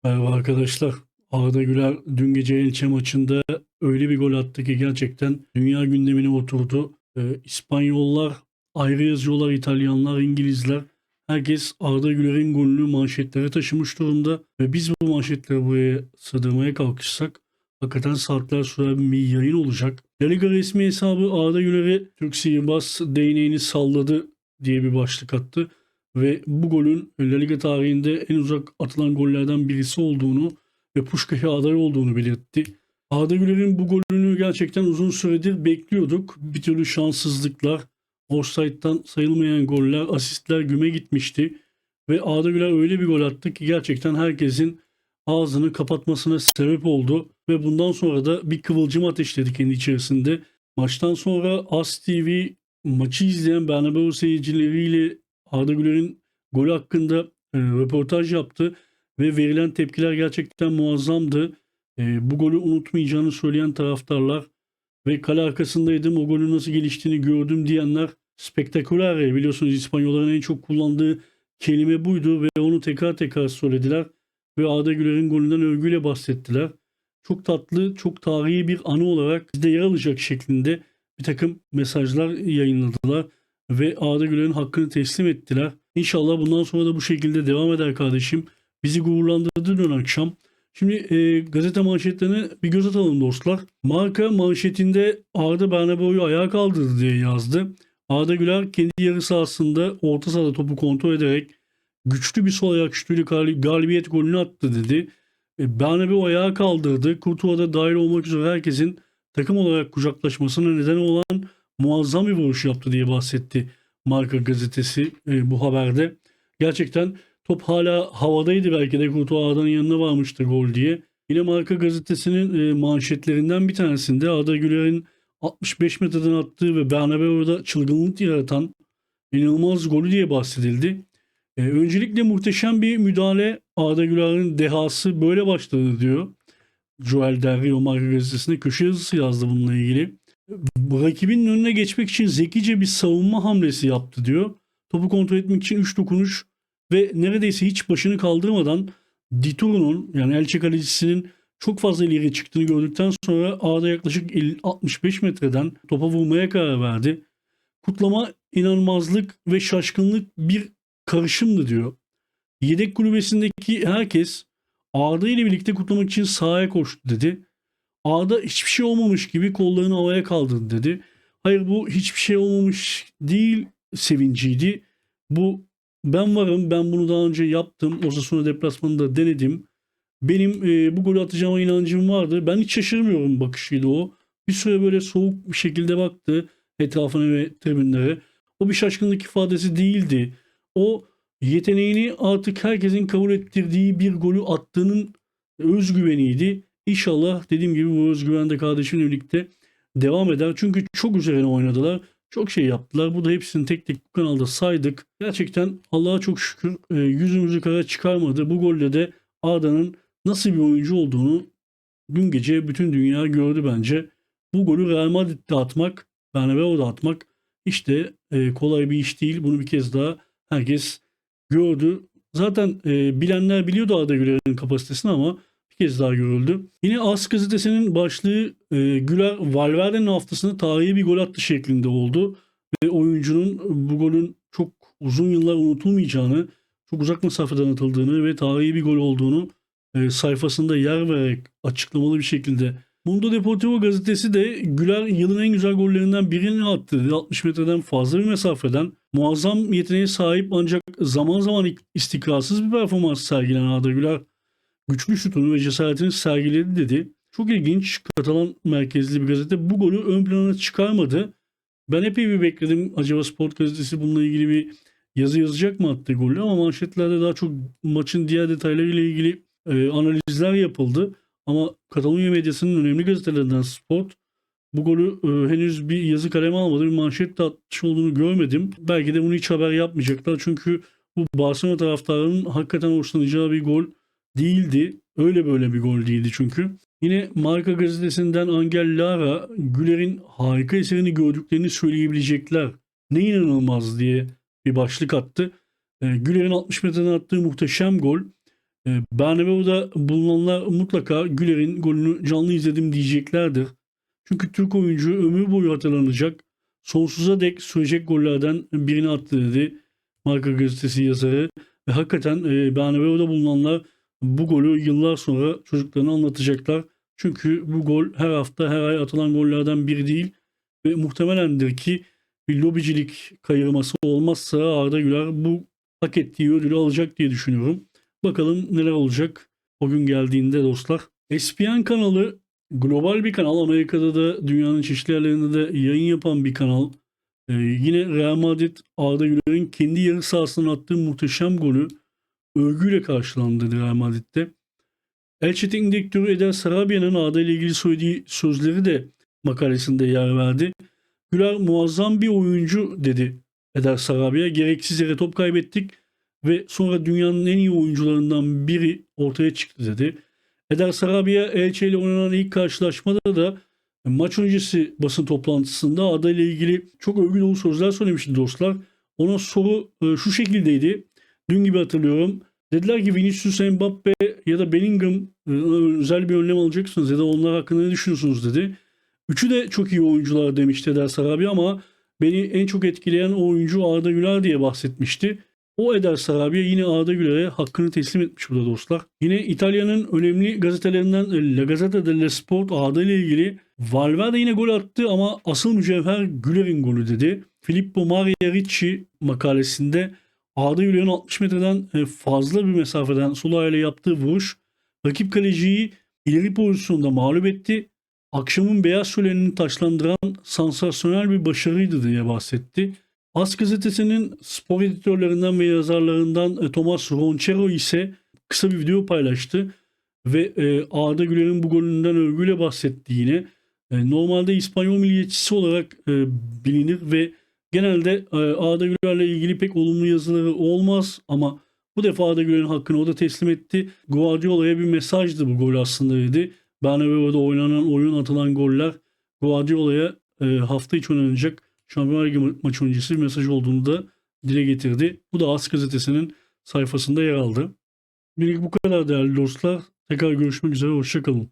Merhaba arkadaşlar. Arda Güler dün gece Elche maçında öyle bir gol attı ki gerçekten dünya gündemine oturdu. İspanyollar ayrı yazıyorlar, İtalyanlar, İngilizler. Herkes Arda Güler'in golünü manşetlere taşımış durumda. Ve biz bu manşetleri buraya sığdırmaya kalkışsak hakikaten saatler süren bir yayın olacak. La Liga resmi hesabı Arda Güler'e Türk sihirbaz değneğini salladı diye bir başlık attı ve bu golün La Liga tarihinde en uzak atılan gollerden birisi olduğunu ve Puskas'a aday olduğunu belirtti. Arda Güler'in bu golünü gerçekten uzun süredir bekliyorduk. Bir türlü şanssızlıklar, offside'dan sayılmayan goller, asistler güme gitmişti. Ve Arda Güler öyle bir gol attı ki gerçekten herkesin ağzını kapatmasına sebep oldu. Ve bundan sonra da bir kıvılcım ateşledi kendi içerisinde. Maçtan sonra AS TV maçı izleyen Bernabeu seyircileriyle Arda Güler'in golü hakkında röportaj yaptı ve verilen tepkiler gerçekten muazzamdı. Bu golü unutmayacağını söyleyen taraftarlar ve kale arkasındaydım, o golün nasıl geliştiğini gördüm diyenler spektaküler, biliyorsunuz İspanyolların en çok kullandığı kelime buydu ve onu tekrar tekrar söylediler ve Arda Güler'in golünden övgüyle bahsettiler. Çok tatlı, çok tarihi bir anı olarak bizde yer alacak şeklinde bir takım mesajlar yayınladılar ve Arda Güler'in hakkını teslim ettiler. İnşallah bundan sonra da bu şekilde devam eder kardeşim. Bizi gururlandırdı dün akşam. Şimdi gazete manşetlerine bir göz atalım dostlar. Marka manşetinde Arda Bernabeu'yu ayağa kaldırdı diye yazdı. Arda Güler kendi yarı sahasında orta sahada topu kontrol ederek güçlü bir sol ayak şutuyla galibiyet golünü attı dedi. Bernabeu ayağa kaldırdı. Courtois'da dahil olmak üzere herkesin takım olarak kucaklaşmasına neden olan muazzam bir vuruş yaptı diye bahsetti Marka gazetesi bu haberde. Gerçekten top hala havadaydı, belki de Courtois Arda'nın yanına varmıştı gol diye. Yine Marka gazetesinin manşetlerinden bir tanesinde Arda Güler'in 65 metreden attığı ve Bernabeu'da çılgınlık yaratan inanılmaz golü diye bahsedildi. Öncelikle muhteşem bir müdahale, Arda Güler'in dehası böyle başladı diyor. Joel Del Rio Marka gazetesinde köşe yazısı yazdı bununla ilgili. Rakibinin önüne geçmek için zekice bir savunma hamlesi yaptı diyor. Topu kontrol etmek için 3 dokunuş ve neredeyse hiç başını kaldırmadan Dituru'nun, yani Elche kalecisinin çok fazla ileri çıktığını gördükten sonra Arda yaklaşık 65 metreden topa vurmaya karar verdi. Kutlama inanılmazlık ve şaşkınlık bir karışımdı diyor. Yedek kulübesindeki herkes Arda ile birlikte kutlamak için sahaya koştu dedi. Arda hiçbir şey olmamış gibi kollarını havaya kaldırdı dedi. Hayır, bu hiçbir şey olmamış değil sevinciydi. Bu ben varım, ben bunu daha önce yaptım. Osasuna deplasmanında denedim. Benim bu golü atacağıma inancım vardı. Ben hiç şaşırmıyorum bakışıydı o. Bir süre böyle soğuk bir şekilde baktı etrafına ve tribünlere. O bir şaşkınlık ifadesi değildi. O yeteneğini artık herkesin kabul ettirdiği bir golü attığının özgüveniydi. İnşallah dediğim gibi bu özgüven de kardeşimle birlikte devam eder. Çünkü çok üzerine oynadılar. Çok şey yaptılar. Bu da hepsini tek tek bu kanalda saydık. Gerçekten Allah'a çok şükür yüzümüzü kara çıkarmadı. Bu golle de Arda'nın nasıl bir oyuncu olduğunu dün gece bütün dünya gördü bence. Bu golü Real Madrid'de atmak, Bernabeu'da atmak işte kolay bir iş değil. Bunu bir kez daha herkes gördü. Zaten bilenler biliyordu Arda Güler'in kapasitesini ama bir kez daha görüldü. Yine AS gazetesinin başlığı Güler Valverde'nin haftasında tarihi bir gol attı şeklinde oldu. Ve oyuncunun bu golün çok uzun yıllar unutulmayacağını, çok uzak mesafeden atıldığını ve tarihi bir gol olduğunu sayfasında yer vererek açıklamalı bir şekilde. Mundo Deportivo gazetesi de Güler yılın en güzel gollerinden birini attı dedi. 60 metreden fazla bir mesafeden muazzam yeteneğe sahip ancak zaman zaman istikrarsız bir performans sergilen Arda Güler güçlü şutunu ve cesaretini sergiledi dedi. Çok ilginç, Katalan merkezli bir gazete bu golü ön plana çıkarmadı. Ben epey bir bekledim. Acaba Sport gazetesi bununla ilgili bir yazı yazacak mı attığı golü, ama manşetlerde daha çok maçın diğer detaylarıyla ilgili analizler yapıldı. Ama Katalunya medyasının önemli gazetelerinden Sport bu golü henüz bir yazı kaleme almadı. Bir manşet de atmış olduğunu görmedim. Belki de bunu hiç haber yapmayacaklar. Çünkü bu Barcelona taraftarının hakikaten hoşlanacağı bir gol değildi. Öyle böyle bir gol değildi çünkü. Yine Marca gazetesinden Angel Lara, Güler'in harika eserini gördüklerini söyleyebilecekler. Ne inanılmaz diye bir başlık attı. Güler'in 60 metreden attığı muhteşem gol Bernabeu'da bulunanlar mutlaka Güller'in golünü canlı izledim diyeceklerdir. Çünkü Türk oyuncu ömür boyu hatırlanacak, sonsuza dek sürecek gollerden birini attı dedi Marca gazetesi yazarı. Ve hakikaten Bernabeu'da bulunanlar bu golü yıllar sonra çocuklarına anlatacaklar. Çünkü bu gol her hafta her ay atılan gollerden biri değil ve muhtemelendir ki bir lobicilik kayırması olmazsa Arda Güler bu hak ettiği ödülü alacak diye düşünüyorum. Bakalım neler olacak o gün geldiğinde dostlar. ESPN kanalı global bir kanal. Amerika'da da dünyanın çeşitli yerlerinde de yayın yapan bir kanal. Yine Real Madrid Arda Güler'in kendi yarı sahasından attığı muhteşem golü övgüyle karşılandı Real Madrid'de. El Çetin direktörü Eder Sarabia'nın Arda ile ilgili söylediği sözleri de makalesinde yer verdi. Güler muazzam bir oyuncu dedi Eder Sarabia. Gereksiz yere top kaybettik ve sonra dünyanın en iyi oyuncularından biri ortaya çıktı dedi. Eder Sarabia Elche ile oynanan ilk karşılaşmada da maç öncesi basın toplantısında Arda ile ilgili çok övgü dolu sözler söylemişti dostlar. Ona soru şu şekildeydi. Dün gibi hatırlıyorum. Dediler ki Vinicius, Mbappe ya da Bellingham özel bir önlem alacaksınız ya da onlar hakkında ne düşünüyorsunuz dedi. Üçü de çok iyi oyuncular demişti Eder Sarabia ama beni en çok etkileyen o oyuncu Arda Güler diye bahsetmişti. O Eder Sarabia yine Arda Güler'e hakkını teslim etmiş burada dostlar. Yine İtalya'nın önemli gazetelerinden La Gazzetta dello Sport Arda ile ilgili Valverde yine gol attı ama asıl mücevher Güler'in golü dedi. Filippo Maria Ricci makalesinde Arda Güler'in 60 metreden fazla bir mesafeden sol ayağıyla yaptığı vuruş rakip kaleciyi ileri pozisyonda mağlup etti. Akşamın beyaz şölenini taçlandıran sansasyonel bir başarıydı diye bahsetti. As gazetesinin spor editörlerinden ve yazarlarından Thomas Ronchero ise kısa bir video paylaştı ve Arda Güler'in bu golünden övgüyle bahsetti yine. Normalde İspanyol milliyetçisi olarak bilinir ve genelde Arda Güler'le ilgili pek olumlu yazıları olmaz ama bu defa Arda Güler'in hakkını o da teslim etti. Guardiola'ya bir mesajdı bu gol aslında dedi. Bernabeu'da oynanan oyun atılan goller Guardiola'ya hafta içi oynanacak Şampiyonlar Ligi maçı öncesi bir mesaj olduğunu da dile getirdi. Bu da AS gazetesinin sayfasında yer aldı. Birlik bu kadar değerli dostlar. Tekrar görüşmek üzere. Hoşçakalın.